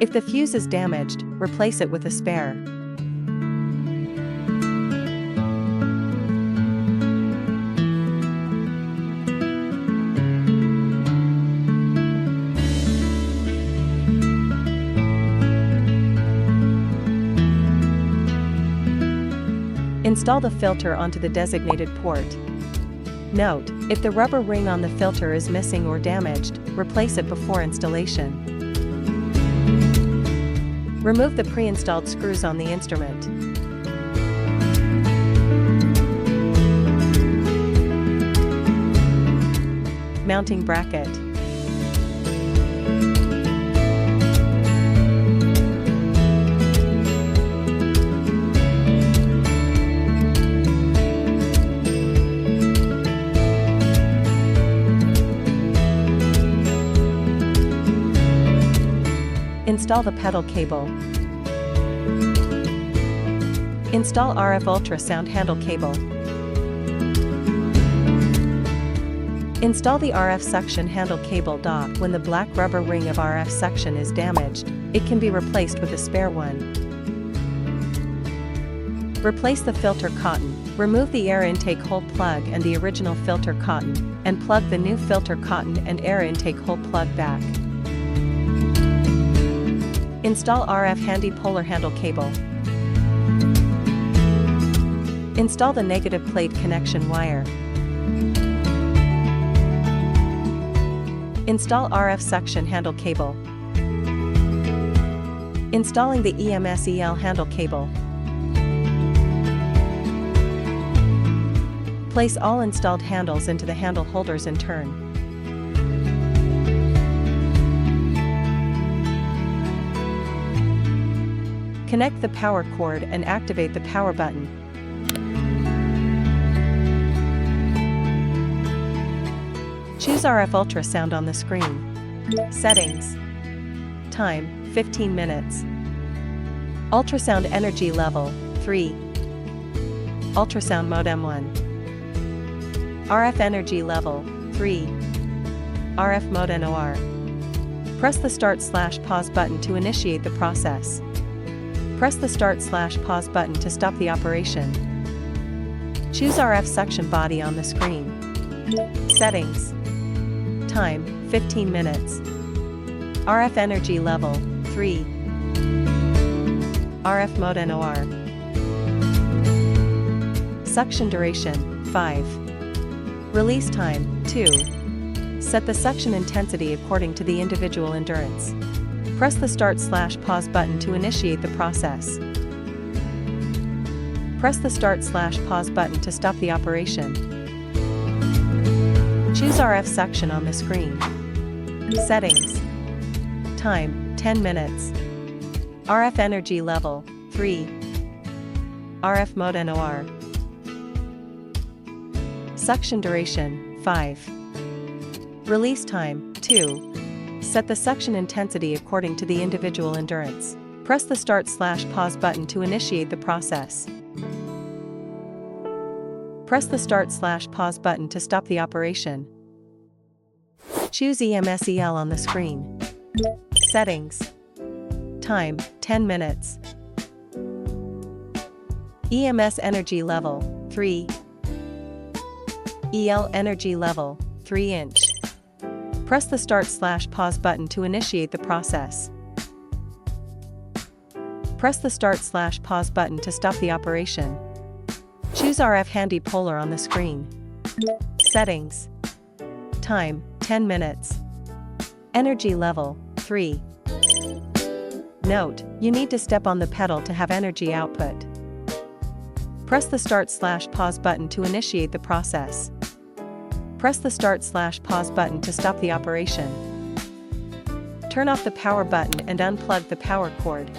If the fuse is damaged, replace it with a spare. Install the filter onto the designated port. Note, if the rubber ring on the filter is missing or damaged, replace it before installation. Remove the pre-installed screws on the instrument. Mounting bracket. Install the pedal cable. Install RF ultrasound handle cable. Install the RF suction handle cable dock. When the black rubber ring of RF suction is damaged, it can be replaced with a spare one. Replace the filter cotton. Remove the air intake hole plug and the original filter cotton, and plug the new filter cotton and air intake hole plug back. Install RF handy polar handle cable. Install the negative plate connection wire. Install RF suction handle cable. Installing the EMS-EL handle cable. Place all installed handles into the handle holders in turn. Connect the power cord and activate the power button. Choose RF ultrasound on the screen. Settings. Time, 15 minutes. Ultrasound energy level, 3. Ultrasound mode M1. RF energy level, 3. RF mode NOR. Press the start/pause button to initiate the process. Press the start/pause button to stop the operation. Choose RF suction body on the screen. Settings. Time, 15 minutes. RF energy level, 3. RF mode NOR. Suction duration, 5. Release time, 2. Set the suction intensity according to the individual endurance. Press the start/pause button to initiate the process. Press the start/pause button to stop the operation. Choose RF suction on the screen. Settings. Time, 10 minutes. RF energy level, 3. RF mode NOR. Suction duration, 5. Release time, 2. Set the suction intensity according to the individual endurance. Press the start/pause button to initiate the process. Press the start/pause button to stop the operation. Choose EMS-EL on the screen. Settings. Time, 10 minutes. EMS energy level, 3. EL energy level, 3 inch. Press the start/pause button to initiate the process. Press the start/pause button to stop the operation. Choose RF handy polar on the screen. Settings. Time, 10 minutes. Energy level, 3. Note, you need to step on the pedal to have energy output. Press the start/pause button to initiate the process. Press the start/pause button to stop the operation. Turn off the power button and unplug the power cord.